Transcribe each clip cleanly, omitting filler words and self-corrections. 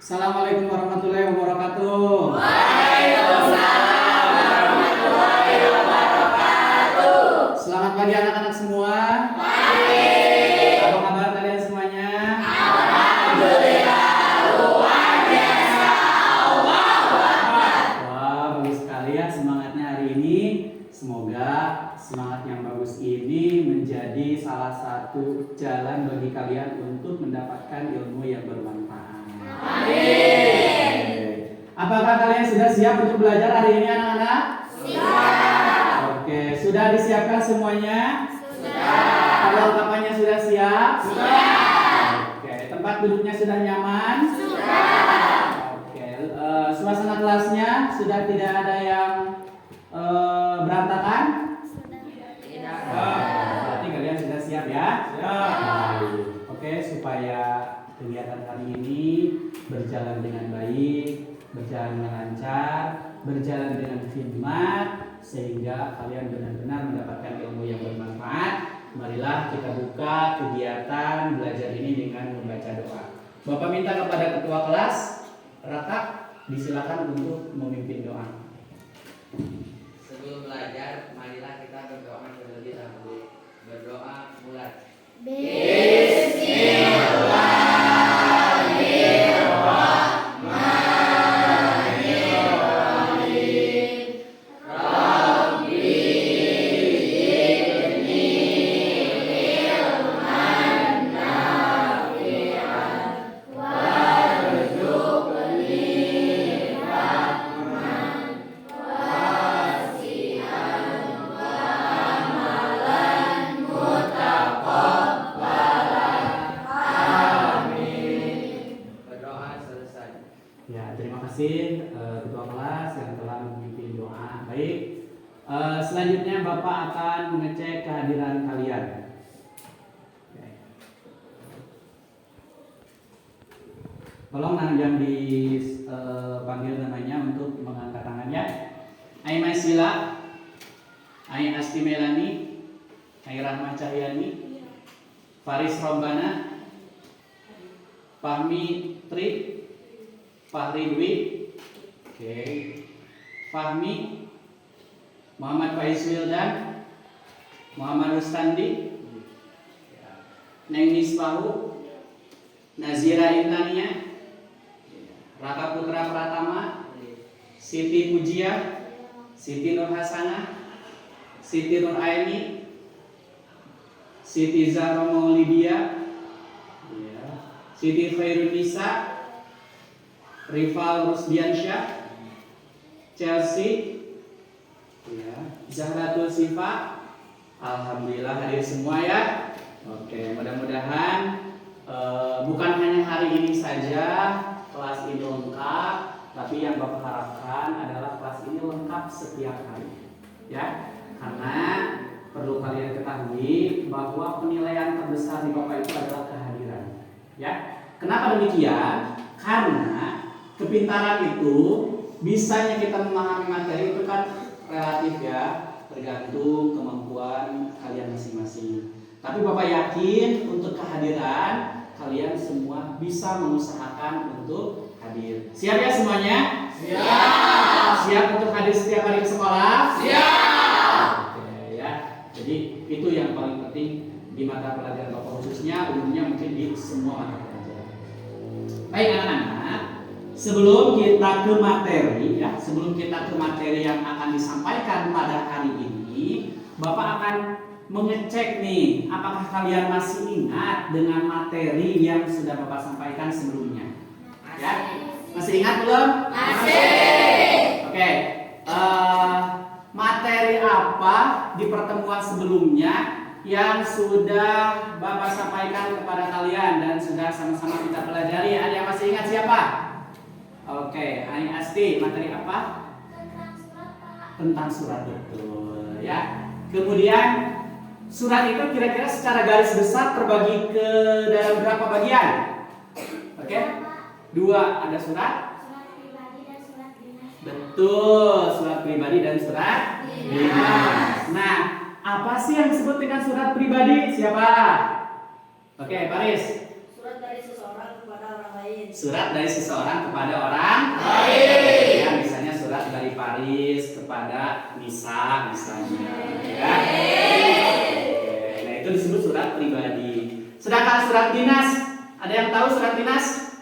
Assalamualaikum warahmatullahi wabarakatuh. Waalaikumsalam warahmatullahi wabarakatuh. Selamat pagi anak-anak semua. Pagi. Apa kabar kalian semuanya? Alhamdulillah luar biasa. Allahu Akbar. Wah, bagus sekali ya semangatnya hari ini. Semoga semangat yang bagus ini menjadi salah satu jalan bagi kalian untuk mendapatkan ilmu yang bermanfaat. Amin. Apakah kalian sudah siap untuk belajar hari ini anak-anak? Siap. Oke, sudah disiapkan semuanya? Sudah. Perlengkapannya sudah siap? Sudah. Oke, tempat duduknya sudah nyaman? Sudah. Oke, suasana kelasnya sudah tidak ada yang berantakan? Tidak. Berarti kalian sudah siap ya? Siap. Oke, supaya kegiatan hari ini berjalan dengan baik, berjalan dengan lancar, berjalan dengan khidmat, sehingga kalian benar-benar mendapatkan ilmu yang bermanfaat. Marilah kita buka kegiatan belajar ini dengan membaca doa. Bapak minta kepada ketua kelas, Raka, disilakan untuk memimpin doa. Sebelum belajar, marilah kita berdoa terlebih dahulu. Berdoa mulai. Berdoa selesai. Ya, terima kasih ketua kelas yang telah memimpin doa. Baik, selanjutnya Bapak akan mengecek kehadiran kalian. Oke. Tolong yang dipanggil namanya untuk mengangkat tangannya. Ai Maisila, Ai Asti Melani, Ai Rahma Cahyani, Faris Rombana, Fahmi Tri, Fahri Dwi, oke, Fahmi, Muhammad Faiz Wildan, Muhammad Rustandi, Neng Nisbahu, Nazira Intania, Raka Putra Pratama, Siti Pujia, Siti Nur Hasanah, Siti Nur Aini, Siti Zahra Maulidia, Siti Khairun Nisa, Rival Rusdiansyah, Chelsea, Zahratul Sifa. Alhamdulillah hadir semua ya. Oke, mudah-mudahan bukan hanya hari ini saja kelas ini lengkap, tapi yang Bapak harapkan adalah kelas ini lengkap setiap hari, ya. Karena perlu kalian ketahui bahwa penilaian terbesar di Bapak itu adalah kehadiran, ya. Kenapa demikian? Karena kepintaran itu, bisanya kita memahami materi itu kan relatif ya, tergantung kemampuan kalian masing-masing. Tapi Bapak yakin untuk kehadiran kalian semua bisa mengusahakan untuk hadir. Siap ya semuanya? Siap. Siap untuk hadir setiap hari ke sekolah? Siap. Oke ya. Jadi itu yang paling penting di mata pelajaran Bapak, khususnya umumnya mungkin di semua mata pelajaran. Baik anak-anak, sebelum kita ke materi ya, sebelum kita ke materi yang akan disampaikan pada hari ini, Bapak akan mengecek nih, apakah kalian masih ingat dengan materi yang sudah Bapak sampaikan sebelumnya? Ya, masih ingat belum? Masih. Oke, materi apa di pertemuan sebelumnya yang sudah Bapak sampaikan kepada kalian dan sudah sama-sama kita pelajari? Ada yang masih ingat siapa? Oke, Ani Asti, materi apa? Tentang surat, betul ya. Kemudian surat itu kira-kira secara garis besar terbagi ke dalam berapa bagian? Oke, dua, ada surat. Betul, surat pribadi dan surat dinas. Nah, apa sih yang disebut dengan surat pribadi? Siapa? Oke, Paris. Surat dari seseorang kepada orang lain. Surat dari seseorang kepada orang Lain. ya, misalnya surat dari Paris kepada Nisa misalnya ya. Oke, nah itu disebut surat pribadi. Sedangkan surat dinas, ada yang tahu surat dinas?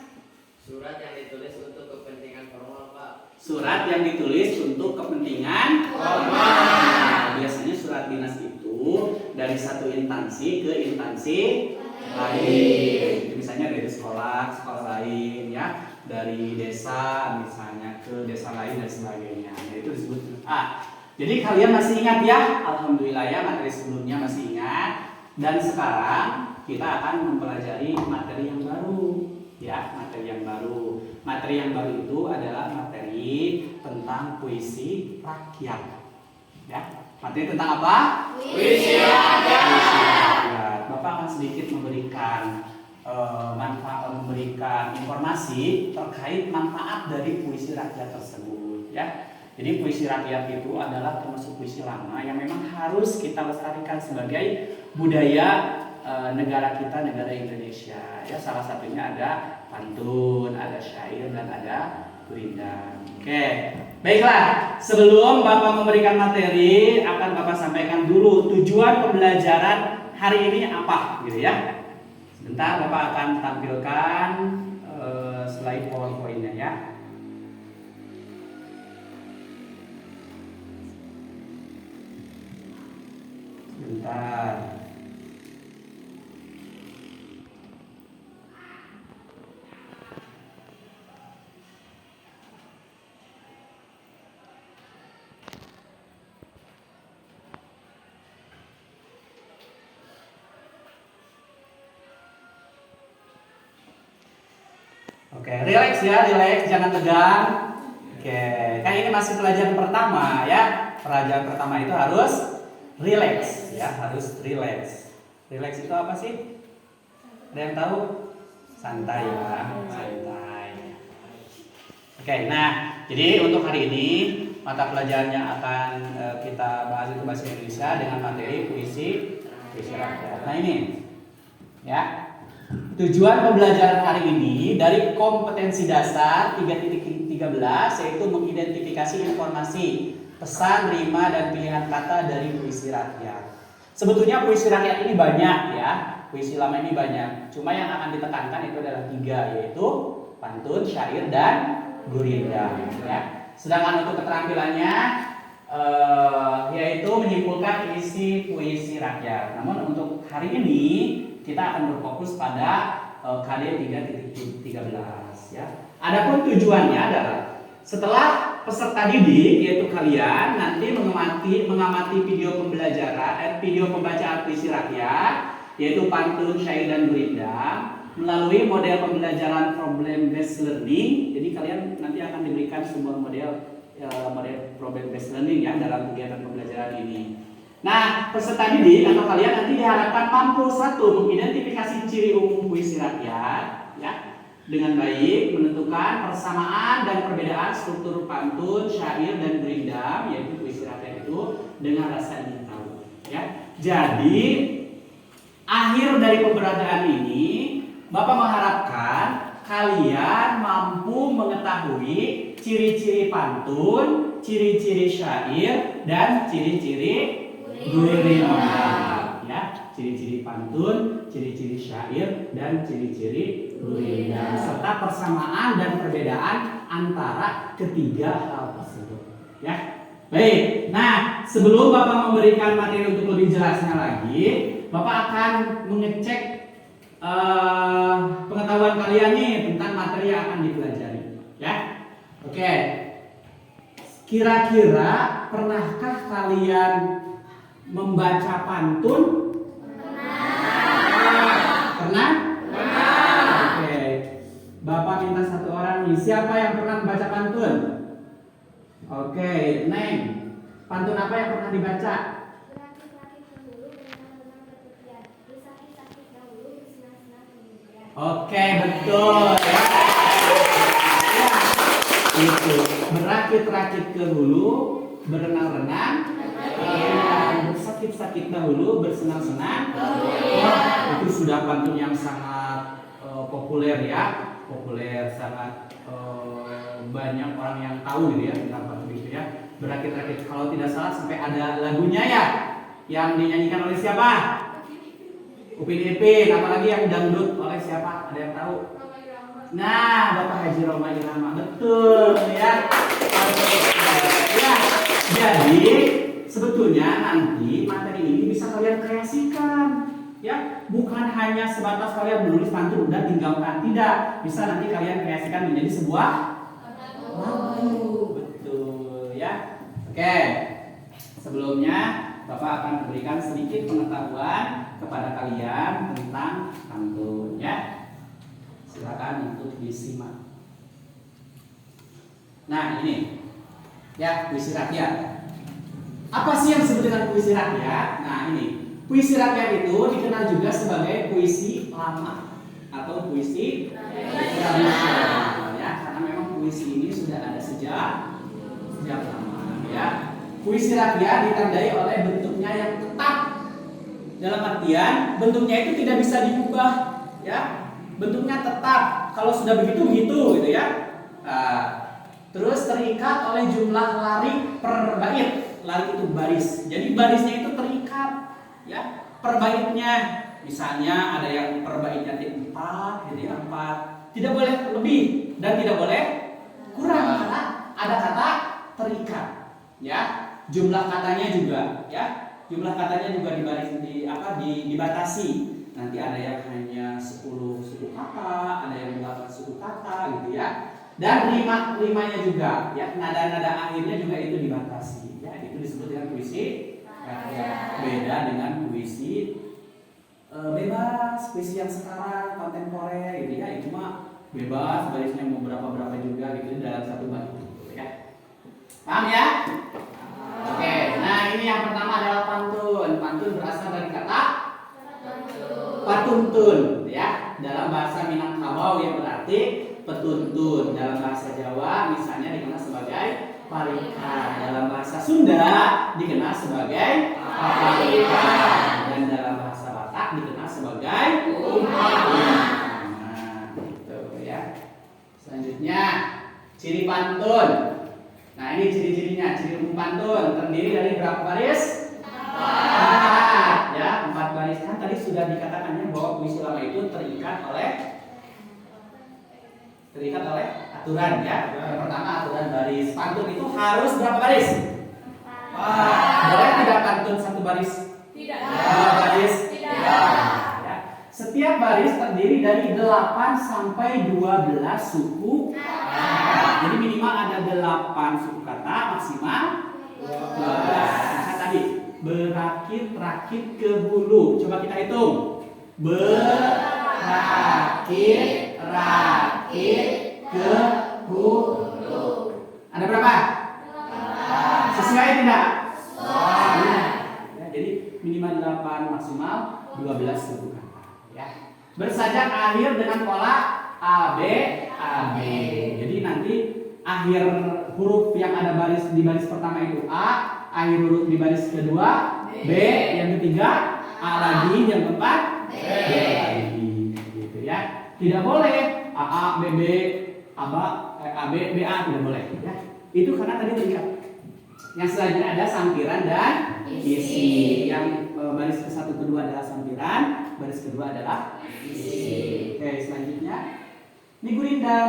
Surat yang ditulis untuk kepentingan formal, Pak. Surat yang ditulis untuk kepentingan Formal. Nah, biasanya surat dinas itu dari satu instansi ke instansi lain. Misalnya dari sekolah lain ya, dari desa misalnya ke desa lain dan sebagainya. Nah, itu disebut jadi kalian masih ingat ya? Alhamdulillah ya, materi sebelumnya masih ingat. Dan sekarang kita akan mempelajari materi yang baru ya, materi yang baru. Materi yang baru itu adalah materi tentang puisi rakyat. Ya, materi tentang apa? Puisi rakyat. Bapak akan sedikit memberikan memberikan informasi terkait manfaat dari puisi rakyat tersebut. Ya, jadi puisi rakyat itu adalah termasuk puisi lama yang memang harus kita lestarikan sebagai budaya negara kita, negara Indonesia. Ya, salah satunya ada pantun, ada syair, dan ada gurindam. Oke, baiklah. Sebelum Bapak memberikan materi, akan Bapak sampaikan dulu tujuan pembelajaran hari ini apa, gitu ya. Sebentar, Bapak akan tampilkan slide PowerPoint-nya ya. Sebentar. Oke, relax ya, relax, jangan tegang. Oke, kan ini masih pelajaran pertama ya. Pelajaran pertama itu harus relax ya, harus relax. Relax itu apa sih? Ada yang tahu? Santai ya, santai. Oke, nah, jadi untuk hari ini mata pelajaran yang akan kita bahas itu bahasa Indonesia dengan materi puisi rakyat. Nah ini, ya. Tujuan pembelajaran hari ini dari kompetensi dasar 3.13 yaitu mengidentifikasi informasi, pesan, rima, dan pilihan kata dari puisi rakyat. Sebetulnya puisi rakyat ini banyak ya, puisi lama ini banyak. Cuma yang akan ditekankan itu adalah 3, yaitu pantun, syair, dan gurindam. Ya. Sedangkan untuk keterampilannya yaitu menyimpulkan isi puisi rakyat. Namun untuk hari ini kita akan berfokus pada KD 3.13 ya. Adapun tujuannya adalah setelah peserta didik yaitu kalian nanti mengamati video pembelajaran video pembacaan puisi rakyat yaitu pantun, syair, dan gurindam melalui model pembelajaran problem based learning. Jadi kalian nanti akan diberikan sebuah model problem based learning ya dalam kegiatan pembelajaran ini. Nah, peserta didik atau kalian nanti diharapkan mampu satu mengidentifikasi ciri umum puisi rakyat, ya, dengan baik menentukan persamaan dan perbedaan struktur pantun, syair, dan gurindam, yaitu puisi rakyat itu dengan rasa ingin tahu. Ya, jadi akhir dari pembelajaran ini, Bapak mengharapkan kalian mampu mengetahui ciri-ciri pantun, ciri-ciri syair, dan ciri-ciri gurindam, ya, ciri-ciri pantun, ciri-ciri syair, dan ciri-ciri gurindam, serta persamaan dan perbedaan antara ketiga hal tersebut. Ya, baik. Nah, sebelum Bapak memberikan materi untuk lebih jelasnya lagi, Bapak akan mengecek pengetahuan kalian nih tentang materi yang akan dipelajari. Ya, oke. Kira-kira pernahkah kalian membaca pantun? Pernah? Oke. Bapak minta satu orang nih. Siapa yang pernah membaca pantun? Oke, Neng. Pantun apa yang pernah dibaca? Oke, betul. Ya. Itu berakit-rakit ke hulu, berenang-renang Bersakit-sakit dahulu, bersenang-senang. Wah, itu sudah pantun yang sangat populer ya, populer sangat banyak orang yang tahu gitu ya tentang pantun itu ya. Berakit-rakit, kalau tidak salah sampai ada lagunya ya, yang dinyanyikan oleh siapa? Upin Ipin, apalagi yang dangdut oleh siapa? Ada yang tahu? Nah, Bapak Haji Roma Irama, betul ya. Ya, jadi sebetulnya nanti materi ini bisa kalian kreasikan, ya, bukan hanya sebatas kalian menulis pantun dan tinggalkan, tidak, bisa nanti kalian kreasikan menjadi sebuah lagu, betul ya. Oke, sebelumnya Bapak akan memberikan sedikit pengetahuan kepada kalian tentang pantun, ya. Silakan untuk disimak. Nah, ini ya, puisi rakyat. Apa sih yang disebut dengan puisi rakyat? Nah, ini puisi rakyat itu dikenal juga sebagai puisi lama atau puisi tradisional, ya, karena memang puisi ini sudah ada sejak lama, ya. Puisi rakyat ditandai oleh bentuknya yang tetap. Dalam artian bentuknya itu tidak bisa diubah, ya. Bentuknya tetap. Kalau sudah begitu gitu ya. Terus terikat oleh jumlah lari per bait. Lari itu baris. Jadi barisnya itu terikat, ya. Per baitnya, misalnya ada yang per baitnya 4, gitu ya, 4. Tidak boleh lebih dan tidak boleh kurang karena ada kata terikat, ya. Jumlah katanya juga, ya. Jumlah katanya juga dibatasi. Nanti ada yang hanya 10 suku kata, ada yang 8 suku kata, gitu ya. Dan rimanya juga, ya, nada-nada akhirnya juga itu dibatasi, ya. Itu disebut dengan puisi rakyat. Beda dengan puisi bebas, puisi yang sekarang kontemporer, gitu ya. Itu mah bebas, barisnya mau berapa juga gitu dalam satu bait, gitu ya. Paham ya? Oke, nah ini yang pertama adalah pantun. Pantun berasal dari kata patuntun, ya. Dalam bahasa Minangkabau yang berarti petuntun. Dalam bahasa Jawa misalnya dikenal sebagai parikan. Dalam bahasa Sunda dikenal sebagai paparikan. Dan dalam bahasa Batak dikenal sebagai umpan. Nah, gitu ya. Selanjutnya ciri pantun. Nah, ini ciri-cirinya. Ciri pantun terdiri dari berapa baris? 4. Ya, 4 baris. Kan tadi sudah dikatakannya bahwa puisi lama itu terikat oleh aturan, ya. Yang pertama aturan baris. Pantun itu harus berapa baris? 4. Boleh tidak pantun 1 baris? Tidak. 2 baris? Tidak. Ya. Setiap baris terdiri dari 8 sampai 12 suku kata. Jadi minimal ada 8 suku kata, maksimal 12. Nah, tadi berakit-rakit ke hulu. Coba kita hitung. Berakit-rakit ke hulu. Ada berapa? Sesuai tidak? Sesuai. Ya, jadi minimal 8, maksimal 12 suku kata, ya. Bersajak akhir dengan pola AB. Jadi nanti akhir huruf yang ada di baris pertama itu A, akhir huruf di baris kedua B, yang ketiga A lagi, yang keempat B lagi, gitu ya. Tidak boleh AA, BB, AB, BA, tidak boleh, ya. Itu karena tadi terikat. Yang selanjutnya ada sampiran dan isi. Yang baris ke-1 kedua adalah sampiran, baris kedua adalah isi. Oke, selanjutnya ini gurindam.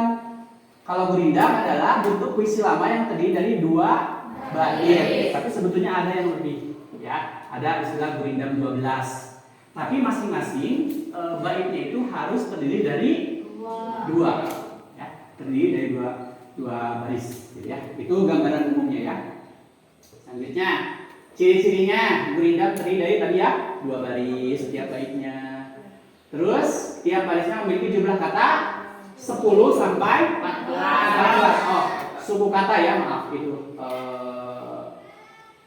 Kalau gurindam adalah bentuk puisi lama yang terdiri dari 2 bait. Tapi sebetulnya ada yang lebih, ya. Ada istilah gurindam 12. Tapi masing-masing baitnya itu harus terdiri dari 2. Ya, terdiri dari 2 baris, gitu ya. Itu gambaran umumnya, ya. Selanjutnya, ciri-cirinya gurindam terdiri dari tadi, ya, 2 baris setiap baitnya. Terus tiap barisnya memiliki jumlah kata 10 sampai 14. Oh, suku kata, ya, maaf itu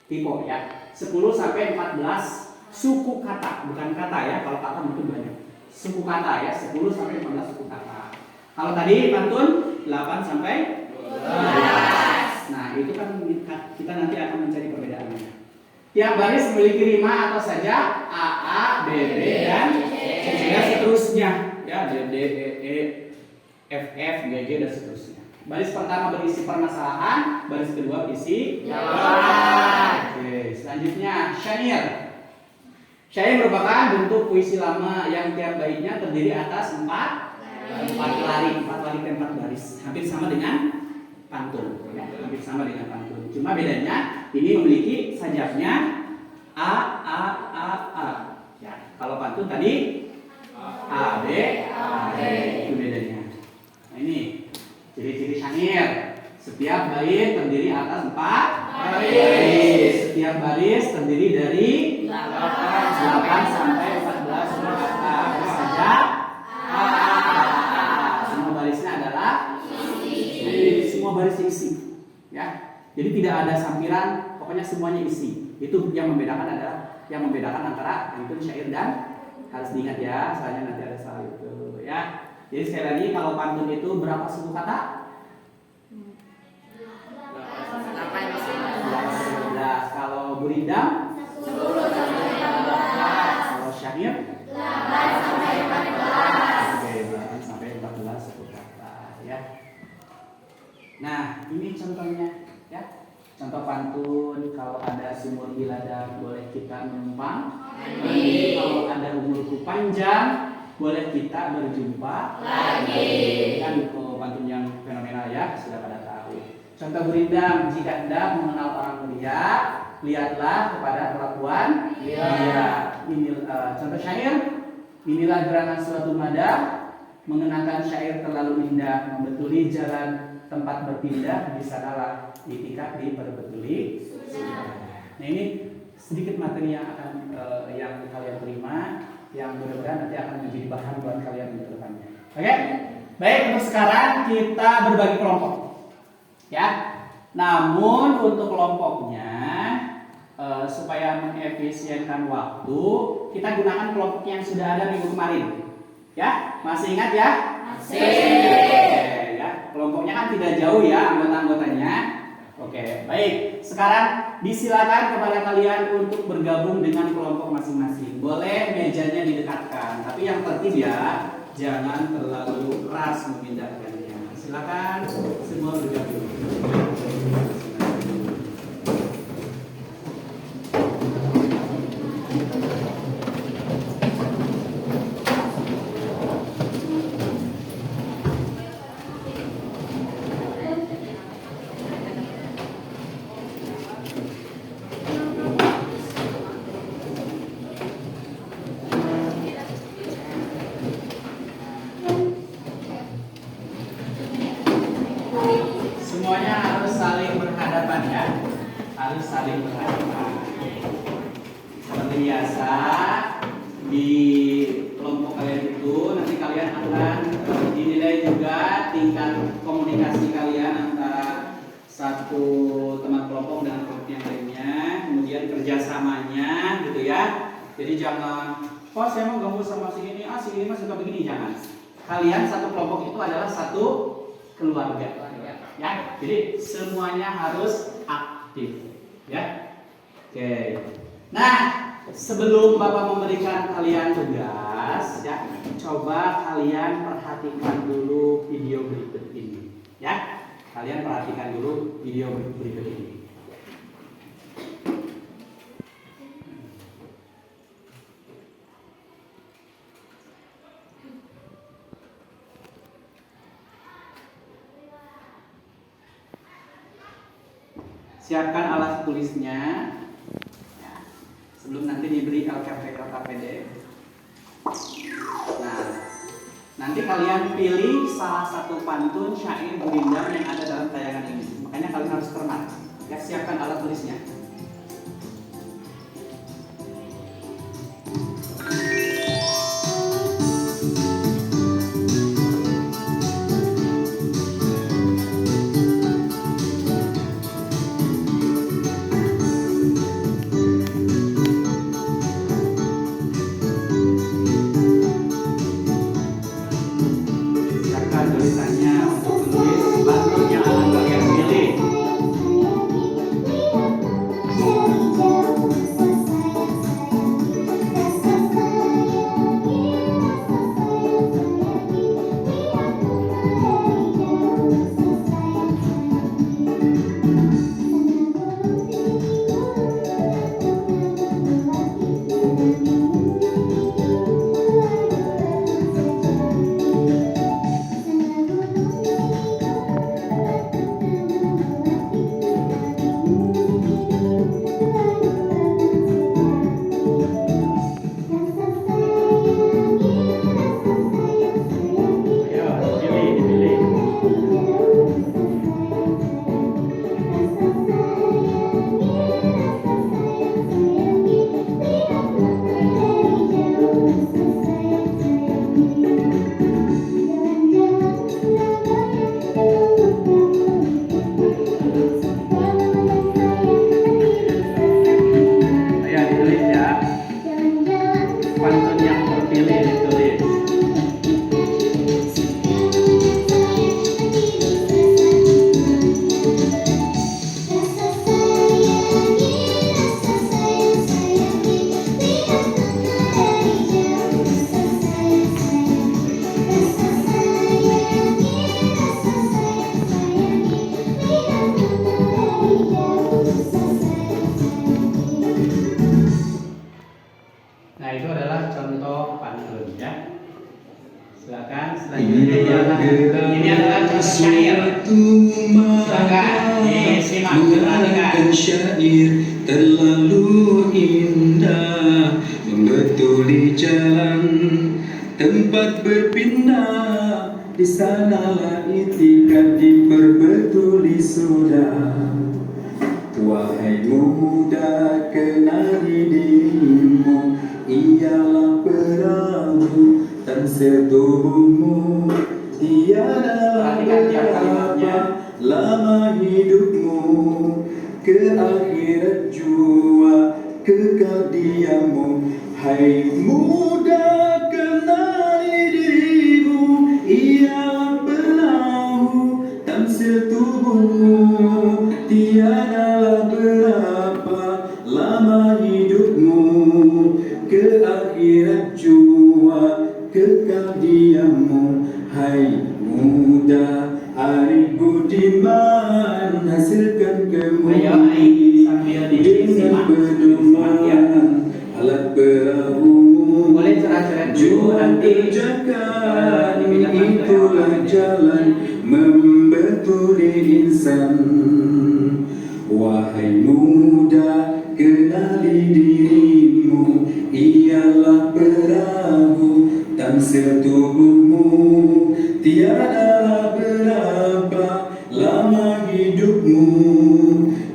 tipe, ya. 10 sampai 14 suku kata, bukan kata, ya. Kalau kata mungkin banyak. Suku kata, ya, 10 sampai 15 suku kata. Kalau tadi pantun 8 sampai 12. Nah, itu kan kita nanti akan mencari perbedaannya. Tiap baris memiliki rima atau saja A, A, B, B, dan C, dan seterusnya. Ya, D, D, E, E, F, F, G, G, dan seterusnya. Baris pertama berisi permasalahan, baris kedua berisi jawaban. Oke, selanjutnya syair. Syair merupakan bentuk puisi lama yang tiap baitnya terdiri atas 4 lari 4 baris. Hampir sama dengan pantun, ya, hampir sama dengan pantun. Cuma bedanya ini memiliki sajapnya A, A, A, A. Ya, kalau pantun tadi A, B, A, B. Itu bedanya. Nah, ini ciri-ciri syair. Setiap bait terdiri atas 4 baris. Setiap baris terdiri dari 8 sampai 14 kata. Sajap A. Semua barisnya adalah semua baris isi, ya. Jadi tidak ada sampiran, pokoknya semuanya isi. Itu yang membedakan antara pantun, syair, dan harus diingat ya, soalnya nanti ada salah itu, ya. Jadi sekali lagi kalau pantun itu berapa suku kata? 11. Kalau gurindam? 10 sampai 14. Kalau syair? 8 sampai 14. Oke, 8 sampai 14 suku kata, ya. Nah, ini contohnya, ya. Contoh pantun, kalau ada sumur di ladang boleh kita numpang. Kalau ada umurku panjang boleh kita berjumpa lagi. Kan pantun yang fenomenal ya, sudah pada tahu. Contoh gurindam, jika hendak mengenal orang mulia, lihatlah kepada perlakuan dia. Ini contoh syair, inilah gerangan suatu madam, mengenakan syair terlalu indah, membetuli jalan tempat berpindah, di sanalah itikaf diperbetuli. Nah, ini sedikit materi yang akan yang kalian terima, yang mudah-mudahan nanti akan menjadi bahan buat kalian untuk depannya. Oke? Baik, untuk sekarang kita berbagi kelompok. Ya. Namun untuk kelompoknya supaya mengefisienkan waktu, kita gunakan kelompok yang sudah ada minggu kemarin. Ya, masih ingat ya? Masih. Kelompoknya kan tidak jauh ya anggota-anggotanya. Oke, baik. Sekarang disilakan kepada kalian untuk bergabung dengan kelompok masing-masing. Boleh mejanya didekatkan, tapi yang tertib ya, jangan terlalu keras memindahkannya. Silakan semua bergabung. Semuanya harus saling berhadapan ya, harus saling berhadapan. Seperti biasa di kelompok kalian itu nanti kalian akan dinilai juga tingkat komunikasi kalian antara satu teman kelompok dengan kelompok yang lainnya, kemudian kerjasamanya gitu ya. Jadi jangan, oh saya mau gabung sama si ini, si ini mah suka begini, jangan. Kalian satu kelompok itu adalah satu keluarga. Ya, jadi semuanya harus aktif, ya. Oke. Nah, sebelum Bapak memberikan kalian tugas, ya, coba kalian perhatikan dulu video berikut ini, ya. Kalian perhatikan dulu video berikut ini. Siapkan alat tulisnya ya, sebelum nanti diberi LKPD. Nah, nanti kalian pilih salah satu pantun, syair, gurindam yang ada dalam tayangan ini. Makanya kalian harus cermat. Ya, siapkan alat tulisnya. Silakan selanjutnya ini adalah contoh syair. Silakan disimak perhatikan. Syair terlalu indah membetuli jalan tempat berpindah di sanalah itikad diperbetuli sudah. Wahai muda, kenali dirimu, ialah perahu dan setubuhmu. Tiada apa lama hidupmu, ke akhirat jua kekal diammu. Hai muda, kenali dirimu, ialah perahu dan setubuhmu. Tiadalah berapa lama hidupmu, ke akhirat jua kekal diammu. Hai muda, arif budiman, hasilkan kemudi dengan pedoman alat perahumu. Boleh cerah-cerah dulu nanti itulah jalan membetuli insan. Wahai muda, kenali dirimu, ialah perahu dan setubuhmu. Tiada berapa lama hidupmu,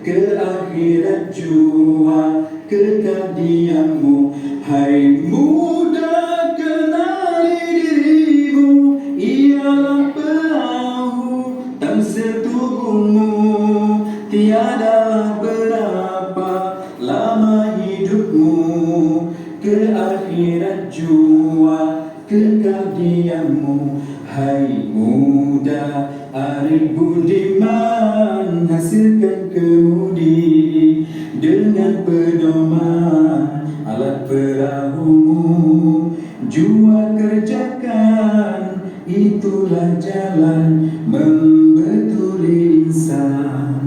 ke akhirat jua kekal diammu. Hai muda, kenali dirimu, ialah perahu dan setubuhmu. Tiada berapa lama hidupmu, ke akhirat jua kekal diammu. Hai muda, arif budiman, hasilkan kemudi dengan pedoman alat perahumu. Jua kerjakan, itulah jalan membetuli insan.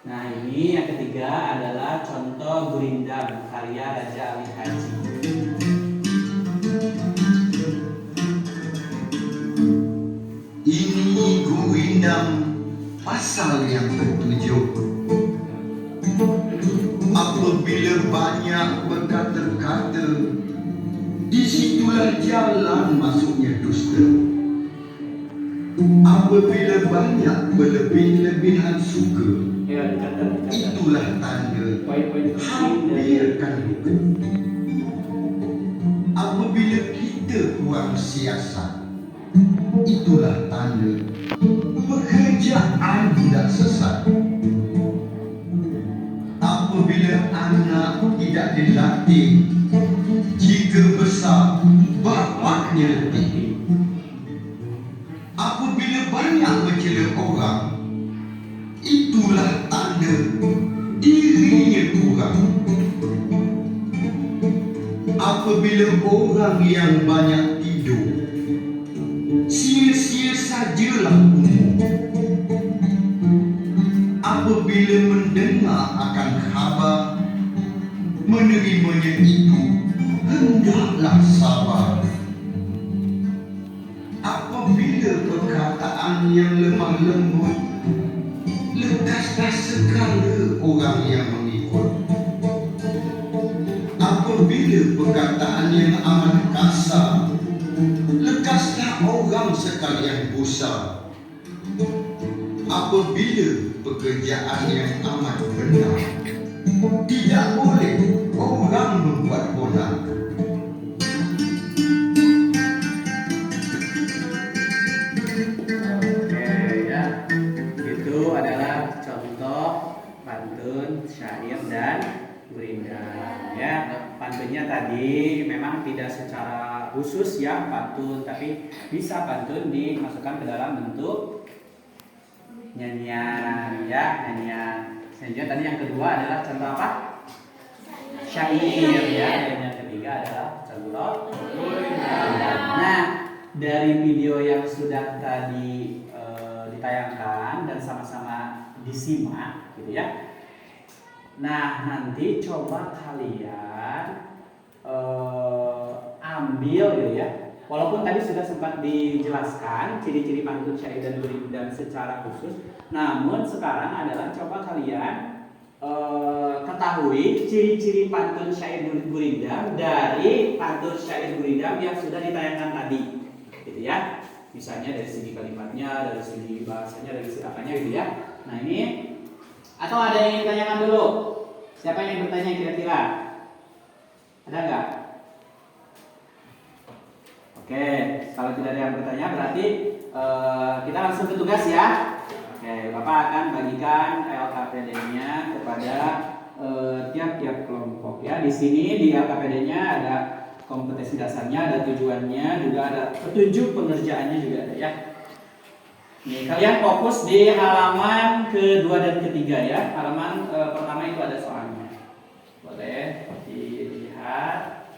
Nah, ini yang ketiga adalah contoh gurindam karya Raja Ali Haji. Ini gurindam pasal yang ketujuh. Apabila banyak berkata-kata, disitulah jalan masuknya dusta. Apabila banyak berlebih-lebihan suka, itulah tanda hampirkan luka. Apabila kita kurang siasat, itulah tanda pekerjaan tidak sesat. Apabila anak tidak dilatih, jika besar bapaknya letih. Apabila banyak mencela orang, itulah tanda dirinya kurang. Apabila orang yang banyak tidur, sia-sia sajalah umur. Apabila mendengar akan khabar, menerimanya itu hendaklah sabar. Apabila perkataan yang lemah lembut, lekaslah segala orang yang mengikut. Apabila perkataan yang amat kasar, lekaslah orang sekalian busa. Apabila pekerjaan yang amat benar, tidak boleh orang membuat onar. Itu adalah contoh pantun, syair dan gurindam. Ya, pantunnya tadi memang tidak secara khusus ya pantun, tapi bisa pantun dimasukkan ke dalam bentuk nyanyian ya, nyanyian. Selanjutnya tadi yang kedua adalah contoh apa? Syair ya. Dan yang ketiga adalah contoh gurindam. Nah, dari video yang sudah tadi ditayangkan dan sama-sama disimak gitu ya. Nah, nanti coba kalian ambil gitu ya. Walaupun tadi sudah sempat dijelaskan ciri-ciri pantun syair dan gurindam secara khusus, namun sekarang adalah coba kalian ketahui ciri-ciri pantun syair gurindam dari pantun syair gurindam yang sudah ditayangkan tadi, gitu ya. Misalnya dari segi kalimatnya, dari segi bahasanya, dari segi apanya gitu ya. Nah ini, atau ada yang ingin ditanyakan dulu? Siapa yang ingin bertanya kira-kira? Ada nggak? Oke, kalau tidak ada yang bertanya berarti kita langsung ke tugas ya. Oke, Bapak akan bagikan LKPD-nya kepada tiap-tiap kelompok ya. Di sini di LKPD-nya ada kompetensi dasarnya, ada tujuannya, juga ada petunjuk pengerjaannya juga ada ya. Nih, kalian fokus di halaman kedua dan ketiga ya. Halaman pertama itu ada soalnya. Boleh dilihat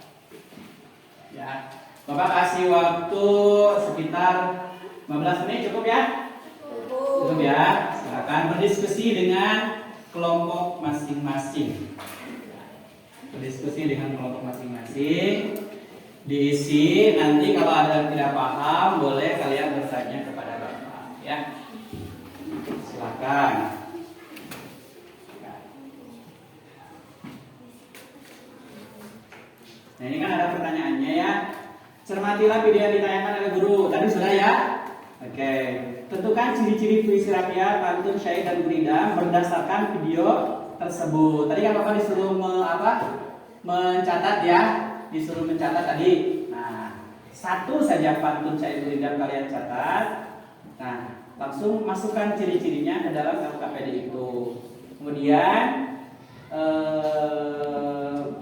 ya. Bapak kasih waktu sekitar 15 menit cukup ya? Cukup ya. Silakan berdiskusi dengan kelompok masing-masing. Berdiskusi dengan kelompok masing-masing. Diisi, nanti kalau ada yang tidak paham boleh kalian bertanya kepada Bapak ya. Silakan. Nah ini kan ada pertanyaannya ya. Cermatilah video yang ditayangkan oleh guru. Tadi sudah ya? Oke. Tentukan ciri-ciri puisi rakyat, pantun, syair, dan gurindam berdasarkan video tersebut. Tadi kan Bapak disuruh mencatat ya. Disuruh mencatat tadi. Nah, satu saja pantun, syair, gurindam kalian catat. Nah, langsung masukkan ciri-cirinya ke dalam LKPD itu. Kemudian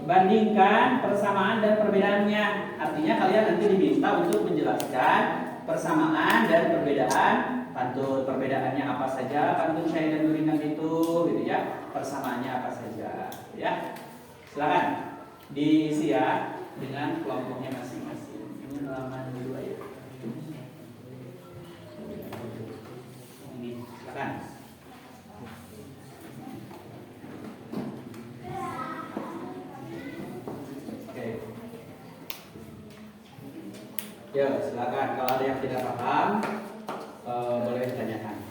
bandingkan persamaan dan perbedaannya. Artinya kalian nanti diminta untuk menjelaskan persamaan dan perbedaan pantun. Perbedaannya apa saja pantun syair dan gurindam itu, gitu ya. Persamaannya apa saja, ya. Silakan diisi ya dengan kelompoknya masing-masing. Ini halaman 2 ya. Ini silakan. Ya, silakan. Kalau ada yang tidak paham, boleh ditanyakan.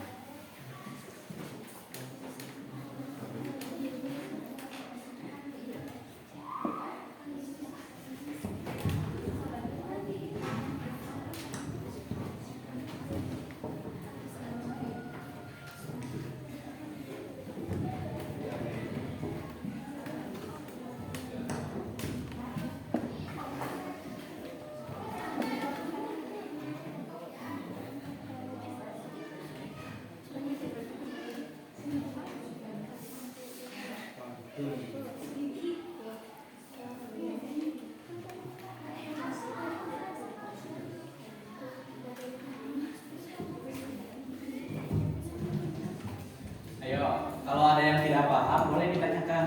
Kalau ada yang tidak paham boleh ditanyakan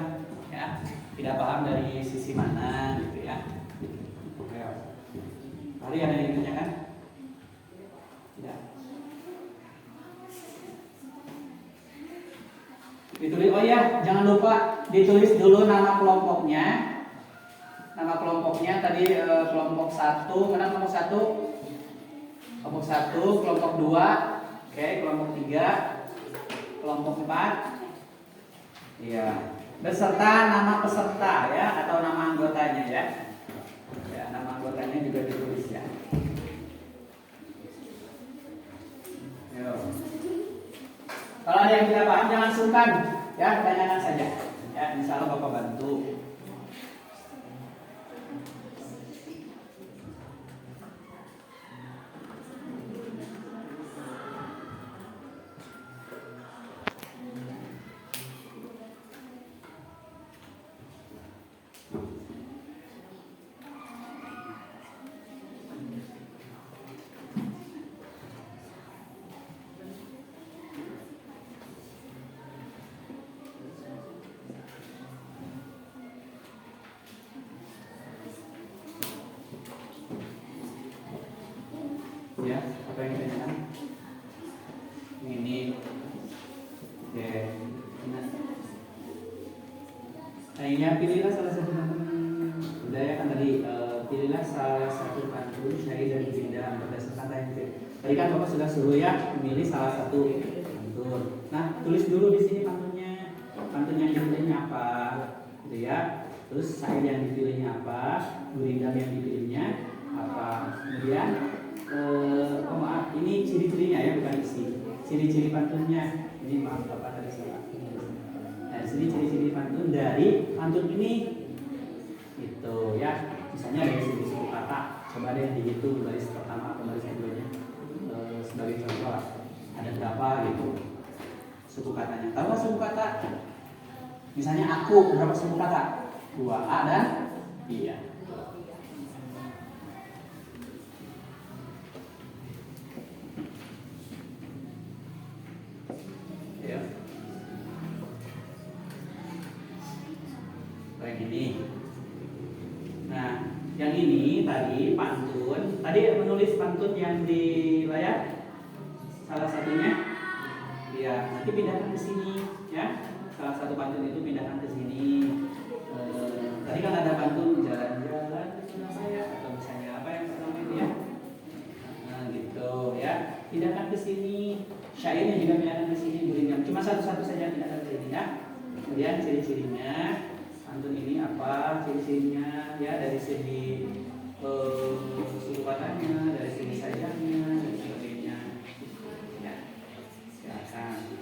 ya. Tidak paham dari sisi mana gitu ya. Ayo. Hari ada yang ditanyakan? Tidak. Ditulis, oh ya, jangan lupa ditulis dulu nama kelompoknya. Nama kelompoknya tadi kelompok 1, mana kelompok 1? Kelompok 1, kelompok 2, oke, kelompok 3, kelompok 4. Iya, beserta nama peserta ya atau nama anggotanya ya. Ya, nama anggotanya juga ditulis ya. Yo. Kalau ada yang tidak paham jangan sungkan ya, tanyakan saja. Ya, insya Allah Bapak bantu. Ya, apa yang ditanyakan? Ini, oke. Nah, ini pilihlah salah satu. Udah ya kan tadi pilihlah salah satu pantun syair dari Gurindam berdasarkan tadi. Tadi kan Bapak sudah suruh ya memilih salah satu pantun. Nah, tulis dulu di sini pantunnya. Pantun yang dipilihnya apa, gitu ya. Terus syair yang dipilihnya apa, Gurindam yang dipilihnya apa. Kemudian maaf, ini ciri-cirinya ya, bukan isi. Ciri-ciri pantunnya. Ini maaf Bapak tadi salah. Nah, di sini ciri-ciri pantun dari pantun ini. Gitu ya. Misalnya dari segi suku kata, coba deh dihitung baris pertama atau baris keduanya. Sebagai contoh lah, ada berapa gitu suku katanya. Tahu nggak suku kata? Misalnya aku, berapa suku kata? 2A dan iya. Ya. Kayak gini. Nah, yang ini tadi pantun. Tadi menulis pantun yang di layar. Salah satunya, ya nanti pindahkan ke sini, ya. Salah satu pantun itu pindahkan ke sini. Tadi kan ada pantun jalan-jalan ke Surabaya atau misalnya apa yang pertama itu ya. Nah, gitu ya. Pindahkan ke sini. Syairnya juga pindahkan ke sini. Gurindam. Cuma satu-satu saja pindahkan ke sini ya. Kemudian ciri-cirinya. Pantun ini apa ciri-cirinya ya dari segi suku katanya, dari segi sajaknya dan sebagainya. Ya, silakan.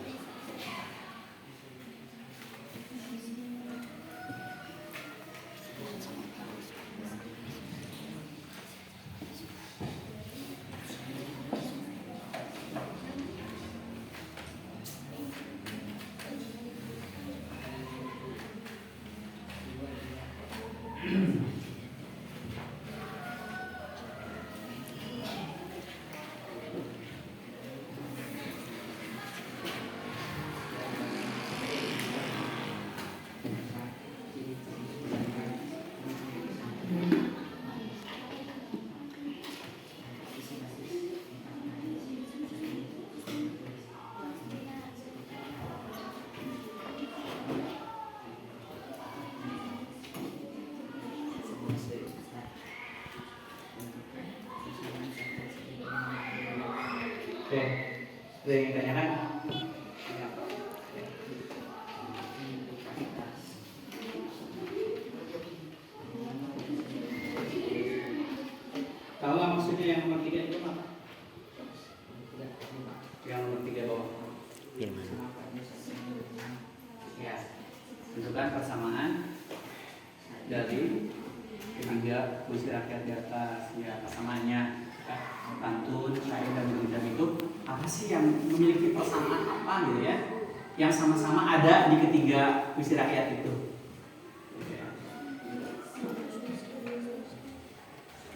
Oke, ada yang ditanyakan? Tahu nggak maksudnya yang nomor 3 itu apa? Yang nomor 3 bawah. Yang mana? Ya, tentukan persamaan dari ketiga puisi rakyat di atas. Ya, persamaannya. Ya, pantun, syair dan gurindam itu apa sih yang memiliki persamaan apa gitu ya? Yang sama-sama ada di ketiga puisi rakyat itu.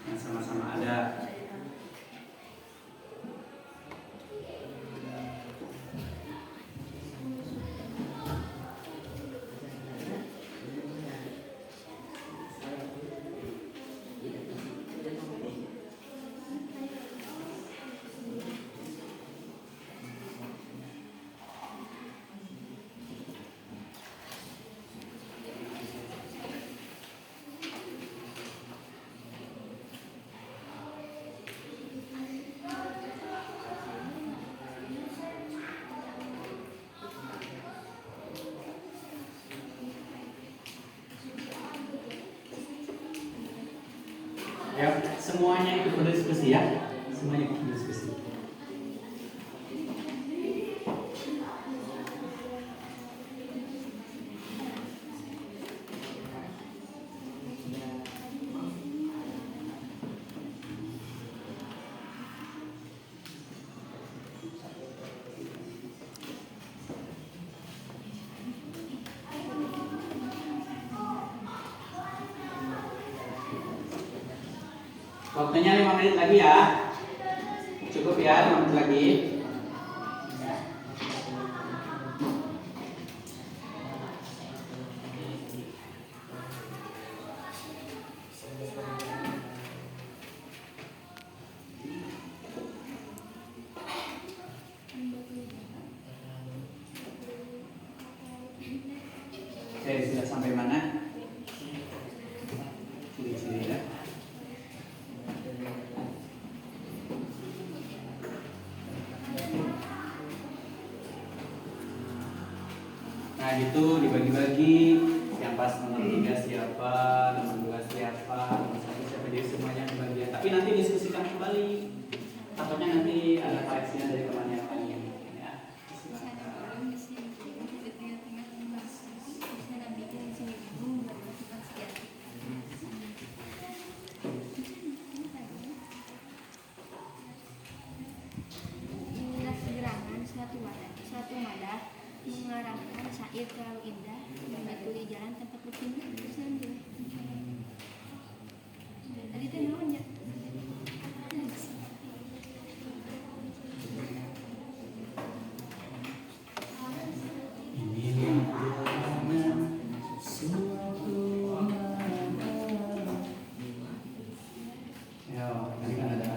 Yang sama-sama ada. Ya, semuanya itu berdiskusi ya. Semuanya itu berdiskusi. Waktunya 5 menit lagi ya. Cukup ya 5 menit lagi. Oke, sudah sampai mana? Ciri-ciri ya. Nah gitu dibagi-bagi, yang pas nomor 3 siapa, nomor 2 siapa, nomor 1 siapa, jadi semuanya kebagian. Tapi nanti diskusikan kembali, takutnya nanti ada koreksinya dari teman yang lain. Ya, silakan. Inilah segerangan suatu madah mengarangkan syair terlalu indah membaturi jalan tempat berpindah bersanding. Tadi itu namanya. Ya, tadi kan ada.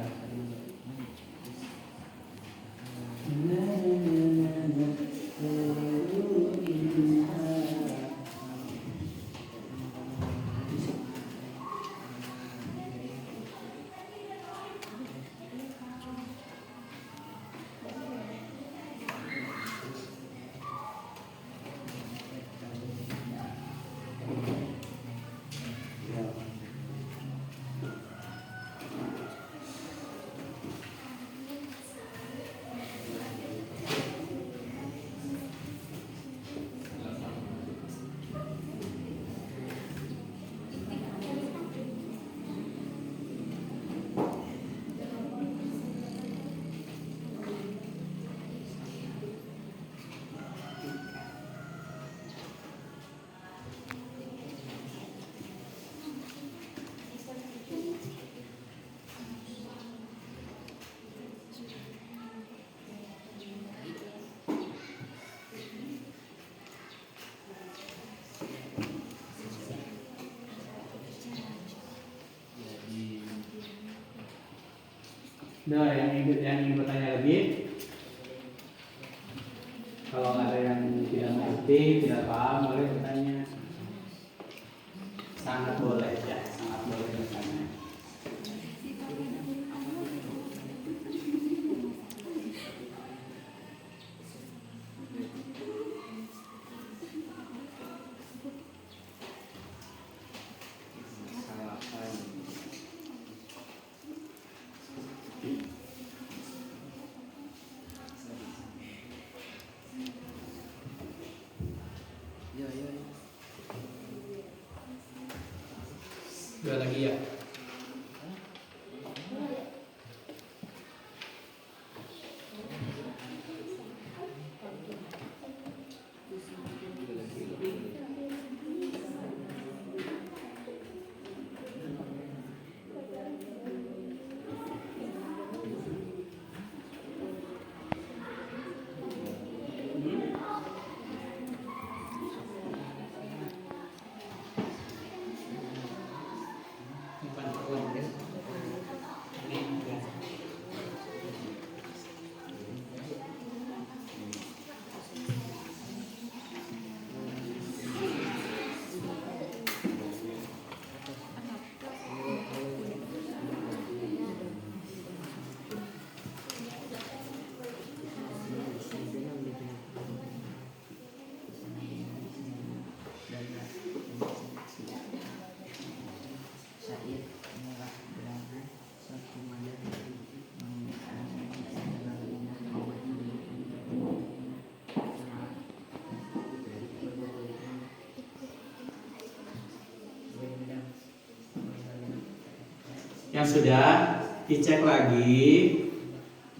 Nah, yang ingin bertanya lagi, kalau ada yang tidak mengerti, tidak paham, boleh bertanya. Sangat boleh ya, sangat boleh bertanya. Dua lagi ya. Bukan perluan ya. Ini ya. Yang sudah dicek lagi,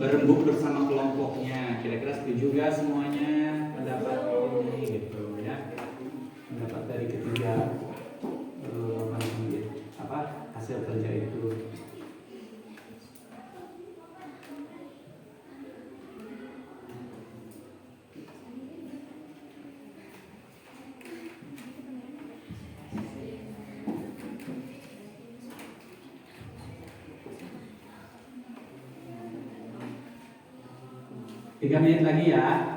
berembuk bersama kelompoknya. Kira-kira setuju gak semuanya pendapat ini gitu ya? Pendapat dari ketiga hasil kerja itu. Tiga menit lagi ya.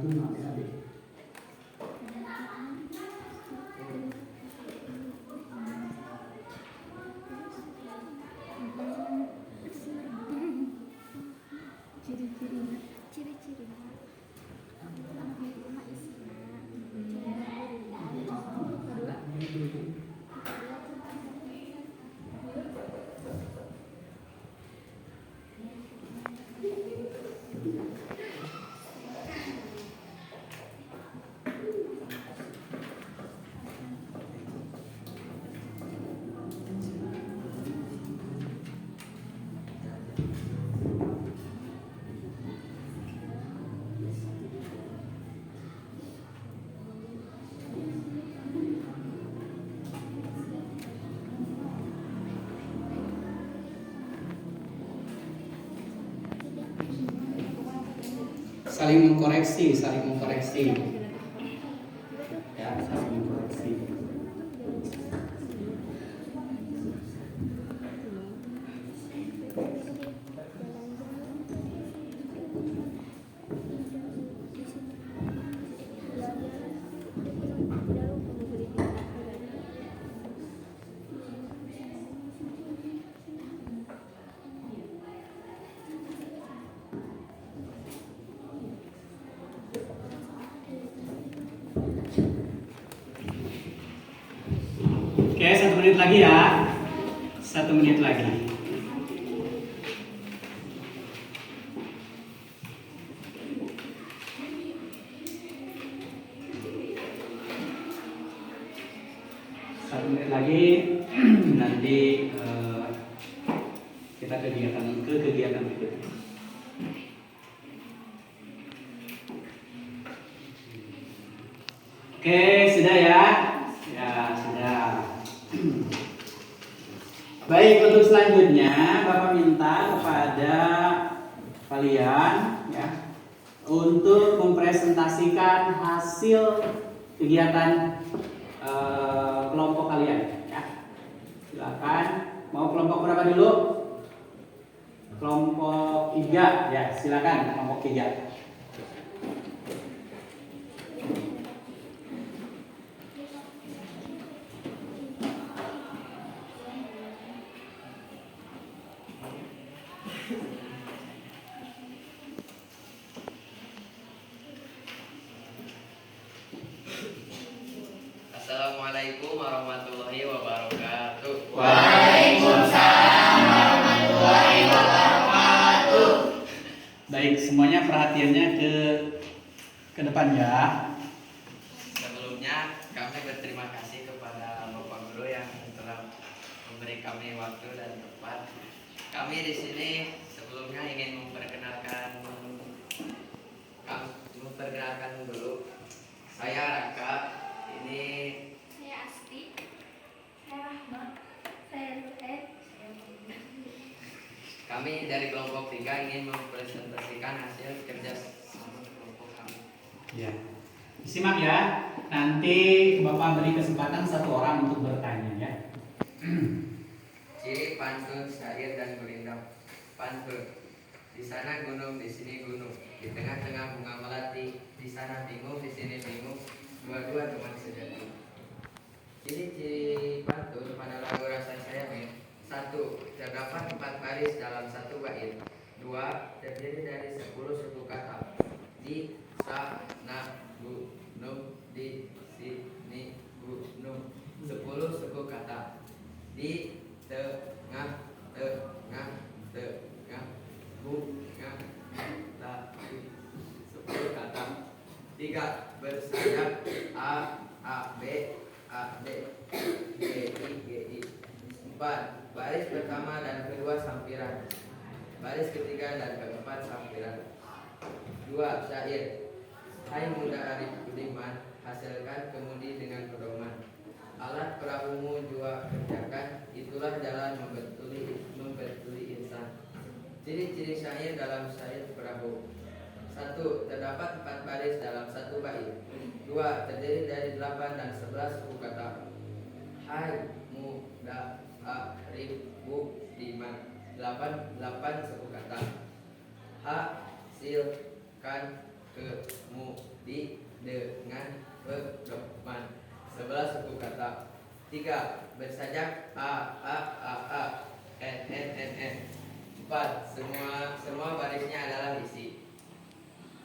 Ciri-cirinya saling mengkoreksi ya, saling mengkoreksi. Oke, 1 menit lagi ya. 1 menit lagi. Satu menit lagi, nanti kita ke kegiatan berikutnya. Oke, sudah ya? Ya, sudah. Baik, untuk selanjutnya Bapak minta kepada kalian ya untuk mempresentasikan hasil kegiatan kelompok kalian ya. Silakan. Mau kelompok berapa dulu? Kelompok 3 ya, silakan kelompok 3. Assalamualaikum warahmatullahi wabarakatuh. Waalaikumsalam warahmatullahi wabarakatuh. Baik, semuanya perhatiannya ke depan ya. Sebelumnya kami berterima kasih kepada Bapak Guru yang telah memberi kami waktu dan tempat. Kami di sini sebelumnya ingin memperkenalkan dulu. Saya Raka. Ini saya Asti, saya Rahma, saya Zuhair, saya Mumi. kami dari kelompok 3 ingin mempresentasikan hasil kerja sama kelompok kami. Ya. Simak ya. Nanti Bapak beri kesempatan 1 orang untuk bertanya ya. Ciri pantun, syair dan gurindam. Pantun. Di sana gunung, di sini gunung. Di tengah-tengah bunga melati. Di sana bingung, di sini bingung. Dua-dua teman sejati. Ciri-ciri pantun pada lagu Rasa Sayang. 1. Terdapat 4 baris dalam 1 bait. 2. Terdiri dari 10 suku kata. Di sana gunung, di sini gunung. 10 suku kata. Di tengah bunga melati. 10 kata. 3. Bersayap A B A D G I. 4. Baris pertama dan kedua sampiran. Baris ketiga dan keempat sampiran. 2. Syair. Hai muda Arif Budiman, hasilkan kemudi dengan pedoman. Alat perahumu jua kerjakan, itulah jalan membetuli insan. Ciri-ciri syair dalam syair perahu. 1. Terdapat 4 baris dalam 1 bait. 2. Terdiri dari 8 dan 11 suku kata. Hai muda Arif Budiman, 8 suku kata. Hasilkan kemudi dengan pedoman. 11 suku kata. 3. Bersajak a n. 4. Semua barisnya adalah isi.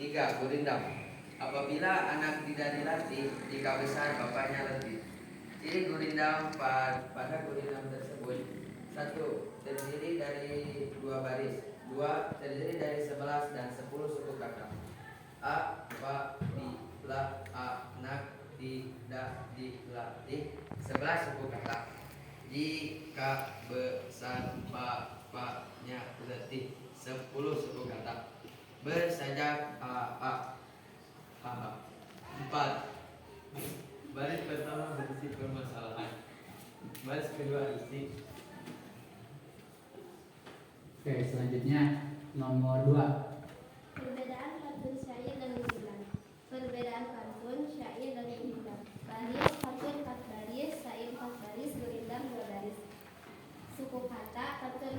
3. Gurindam. Apabila anak tidak dilatih, jika besar bapaknya letih. Ciri gurindam pada gurindam tersebut: 1. Terdiri dari 2 baris. 2. Terdiri dari 11 dan 10 suku kata. Apabila anak tidak dilatih, 11 suku kata. Jika besar bapaknya letih, 10 suku kata. Bersajak a. 4. Baris pertama berisi permasalahan. Baris kedua isi. Oke, selanjutnya nomor 2. Perbedaan pantun syair dan gurindam. Perbedaan pantun syair dan gurindam. Baris pantun 4 baris, syair 4 baris, gurindam 2 baris. Suku kata pantun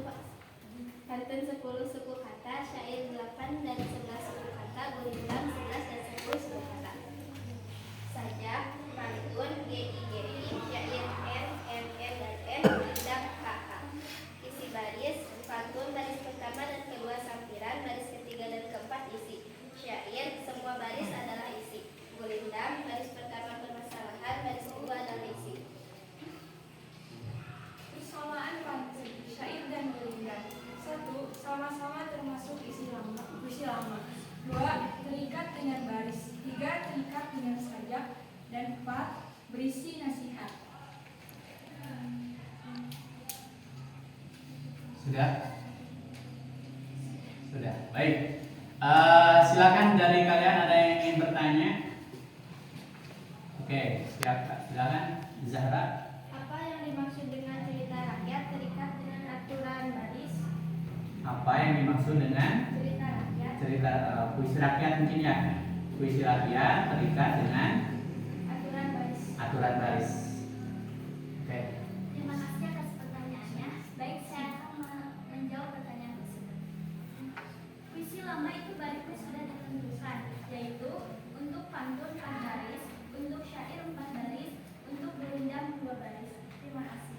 10 suku kata, syair 8 dan 11 suku kata, gurindam 11 dan 10 suku kata. Sajak pantun GI, syair N, dan N, gurindam KK. Isi baris pantun baris pertama dan kedua sampiran, baris ketiga dan keempat isi. Syair semua baris adalah isi. Gurindam baris pertama permasalahan, baris kedua adalah isi. Persamaan pantun, syair dan gurindam. 1. Sama-sama termasuk isi lama. 2. Terikat dengan baris. 3. Terikat dengan sajak. Dan 4. Berisi nasihat. Sudah? Sudah. Baik. Silakan dari kalian ada yang ingin bertanya? Oke, silakan Zahra. Apa yang dimaksud dengan cerita rakyat terikat dengan aturan baris? Apa yang dimaksud dengan Cerita rakyat cerita puisi rakyat mungkin ya? Puisi rakyat terikat dengan aturan baris. aturan baris. Oke. Terima kasih atas pertanyaannya. Baik, saya akan menjawab pertanyaan tersebut. Puisi lama itu barisnya sudah ditentukan, yaitu untuk pantun 4 baris, untuk syair 4 baris, untuk gurindam 2 baris. Terima kasih.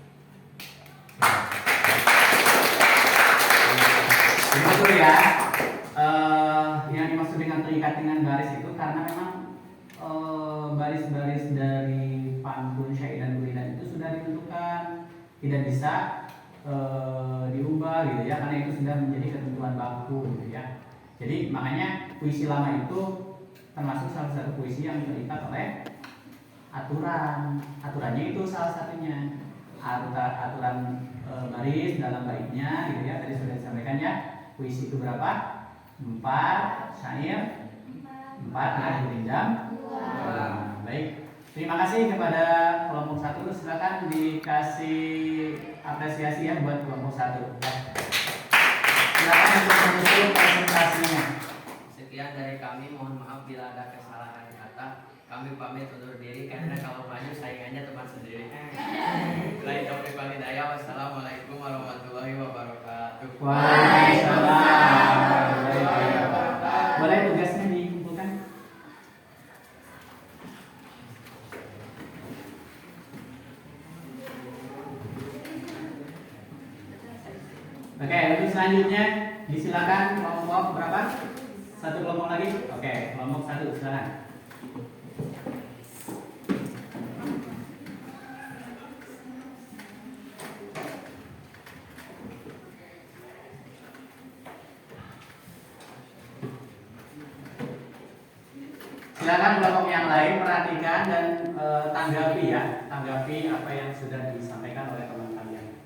Betul ya. Yang dimaksud dengan terikat dengan baris itu karena memang baris-baris dari pantun, syair dan gurindam itu sudah ditentukan, tidak bisa diubah gitu ya, karena itu sudah menjadi ketentuan baku gitu ya. Jadi makanya puisi lama itu termasuk salah satu puisi yang terikat oleh aturan. Aturannya itu salah satunya aturan baris dalam baitnya gitu ya. Tadi sudah disampaikan ya. Puisi itu berapa? 4, syair 4, dan gurindam 2. Baik. Terima kasih kepada kelompok 1. Silakan dikasih apresiasi ya buat kelompok 1. Ya. Silakan untuk menutup presentasinya. Sekian dari kami, mohon maaf bila ada kesalahan kata. Kami pamit undur diri karena kalau maju saingannya teman sendiri. Lain topik walhidayah. Wassalamualaikum warahmatullahi wabarakatuh. Waalaikumsalam warahmatullahi wabarakatuh. Boleh tugasnya dikumpulkan? Oke, untuk selanjutnya disilakan kelompok berapa? 1 kelompok lagi? Oke, kelompok 1 silakan. Silakan kelompok yang lain perhatikan dan tanggapi ya, tanggapi apa yang sudah disampaikan oleh teman kalian.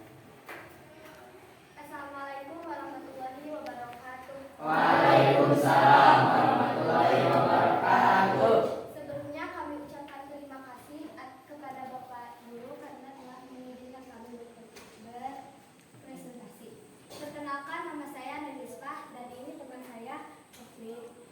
Assalamualaikum warahmatullahi wabarakatuh. Waalaikumsalam warahmatullahi wabarakatuh. Sebelumnya kami ucapkan terima kasih kepada Bapak Guru karena telah mengizinkan kami berpresentasi. Perkenalkan, nama saya Nagispa dan ini teman saya Okli.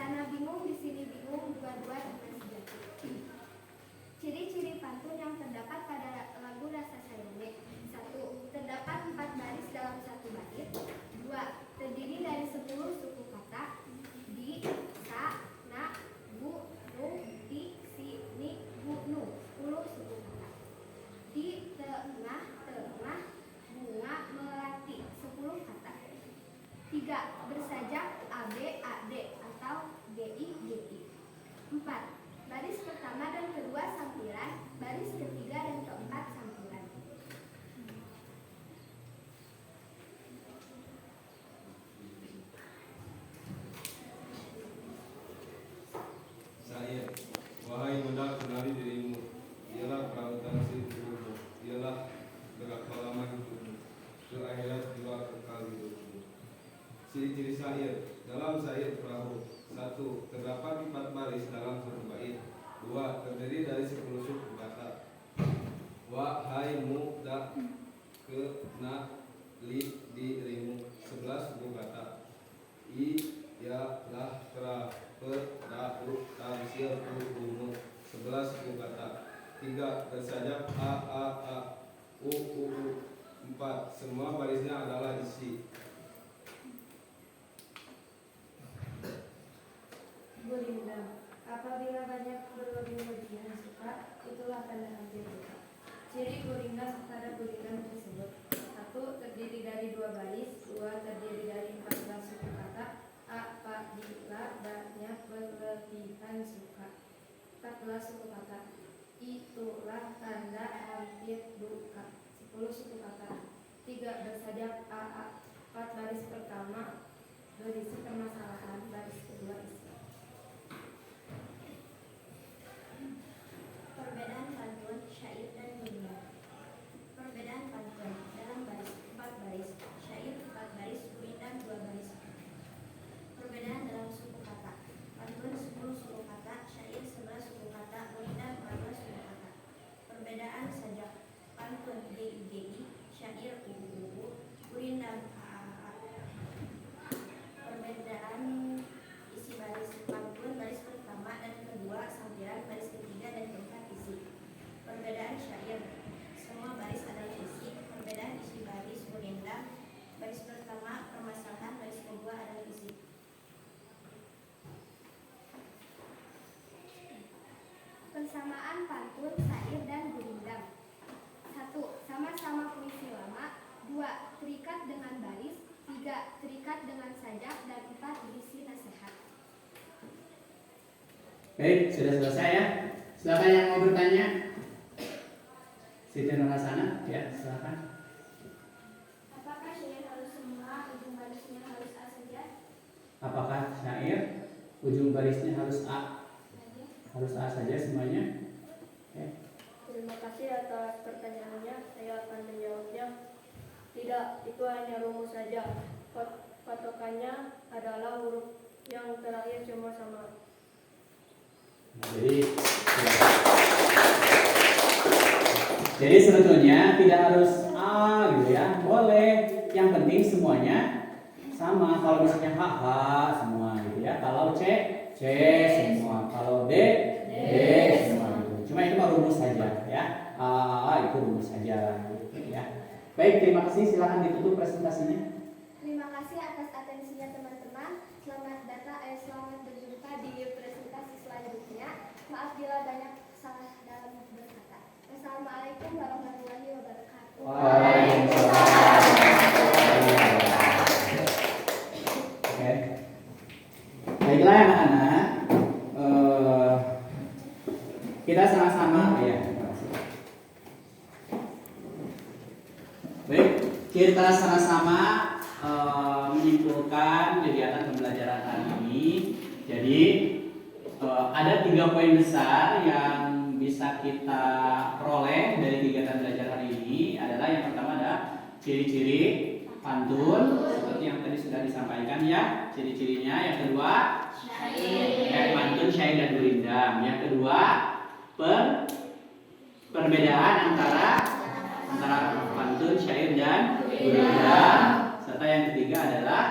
sana bingung, di sini bingung, dua-dua dengan sejati. Ciri-ciri pantun yang terdapat pada lagu Rasa Sayangnya. 1. Terdapat 4 baris dalam satu bait. 2. Terdiri dari 10 suku kata. Di, sa, na, bu, nu, ti, si, ni, bu, nu. 10 suku kata. Di tengah-tengah bunga melati. 10 kata. 3. Bersajak AB, AD atau GI, GI. 4. Baris pertama dan kedua sampiran, baris ketiga dan keempat sampiran. Saya, wahai budak, kenali dirimu. Ialah perautan hidupmu, ialah berapa lama hidupmu, ke akhirat juga kekal hidupmu. Ciri-ciri syair. Dalam syair perahu. 1. Terdapat 4 baris dalam satu bait. 2. Terdiri dari 10 suku kata. Wahai mu, dak, ke, na, li, dirimu. 11 suku kata. I, ya, lah, kera, per, da, u, ta, sil, u, 11 suku kata. 3. Bersajak a, u, 4. Semua barisnya adalah isi. Gurindam. Apabila banyak berlebih-lebihan suka, itulah tanda hampir buta. Ciri gurindam pada gurindam tersebut. 1. Terdiri dari 2 baris. 2. Terdiri dari 14 suku kata. Apabila banyak berlebihan suka. 14 suku kata. Itulah tanda hampir duka. 10 suku kata. 3. Bersajak a. 4 baris pertama berisi permasalahan, baris kedua isi. Perbedaan pantun, syair, dan gurindam. Perbedaan pantun dalam baris 4 baris, syair 4 baris, gurindam 2 baris. Perbedaan dalam suku kata. Pantun 10 suku kata, syair 11 suku kata, gurindam 14 suku kata. Perbedaan sajak. Pantun GI, syair UU, gurindam AAA. Perbedaan isi baris. Pantun baris pertama dan kedua sampiran, baris ketiga dan keempat isi. Perbedaan syair. Semua baris adalah isi. Perbedaan isi baris gurindam. Baris pertama permasalahan, baris kedua adalah isi. Persamaan pantun, syair, dan gurindam. 1. Sama-sama puisi lama. 2. Terikat dengan baris. 3. Terikat dengan sajak. Dan 4. Berisi nasihat. Baik, sudah selesai ya. Silakan yang mau bertanya. Siti Nurhasana, ya silakan. Apakah syair harus semua ujung barisnya harus A saja? Apakah syair ujung barisnya harus A? Harus A saja semuanya? Oke. Terima kasih atas pertanyaannya. Saya akan menjawabnya. Tidak, itu hanya rumus saja. Patokannya adalah huruf yang terakhir semua sama. Jadi sebetulnya tidak harus A gitu ya, boleh. Yang penting semuanya sama. Kalau misalnya H semua gitu ya. Kalau C semua. Kalau D semua gitu. Cuma itu mah rumus saja ya. A itu rumus saja gitu ya. Baik, terima kasih. Silakan ditutup presentasinya. Terima kasih atas atensinya teman-teman. Selamat berjumpa di presentasi selanjutnya. Maaf bila banyak salah dalam berkata. Assalamualaikum warahmatullahi wabarakatuh. Waalaikumsalam. Oke. Baiklah anak-anak. Kita sama-sama ya. Baik, kita sama-sama menyimpulkan kegiatan pembelajaran hari ini. Jadi ada 3 poin besar yang bisa kita peroleh dari kegiatan belajar hari ini. Adalah yang pertama ada ciri-ciri pantun seperti yang tadi sudah disampaikan ya, ciri-cirinya. Yang kedua pantun, syair, dan gurindam. Yang kedua perbedaan antara pantun, syair, dan gurindam. Serta yang ketiga adalah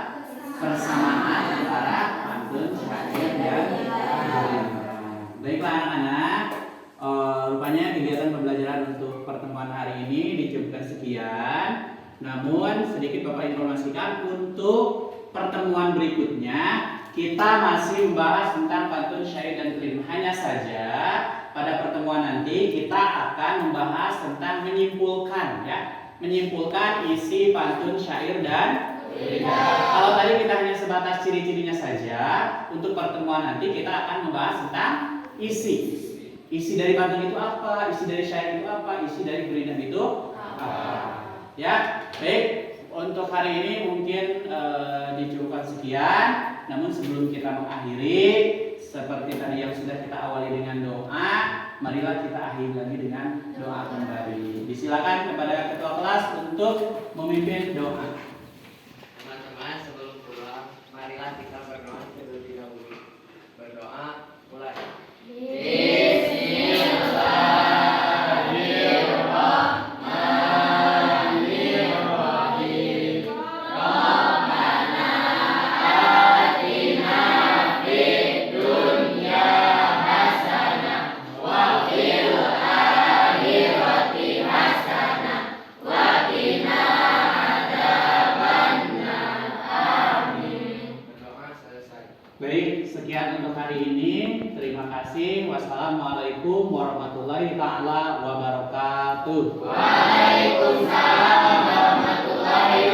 persamaan antara pantun pantun syair dan gurindam. Baiklah anak-anak, rupanya kegiatan pembelajaran untuk pertemuan hari ini dicukupkan sekian. Namun sedikit Bapak informasikan untuk pertemuan berikutnya kita masih membahas tentang pantun syair dan gurindam. Hanya saja pada pertemuan nanti kita akan membahas tentang menyimpulkan menyimpulkan isi pantun syair dan gurindam. Kalau tadi kita hanya sebatas ciri-cirinya saja, untuk pertemuan nanti kita akan membahas tentang isi dari pantun itu apa, isi dari syair itu apa, isi dari gurindam itu apa. Ya, baik. Untuk hari ini mungkin dicukupkan sekian. Namun sebelum kita mengakhiri, seperti tadi yang sudah kita awali dengan doa, marilah kita akhiri lagi dengan doa kembali. Disilakan kepada ketua kelas untuk memimpin doa. Teman-teman, sebelum pulang, marilah kita berdoa terlebih dahulu. Berdoa, mulai. Baik, sekian untuk hari ini. Terima kasih. Wassalamualaikum warahmatullahi taala wabarakatuh. Waalaikumsalam warahmatullahi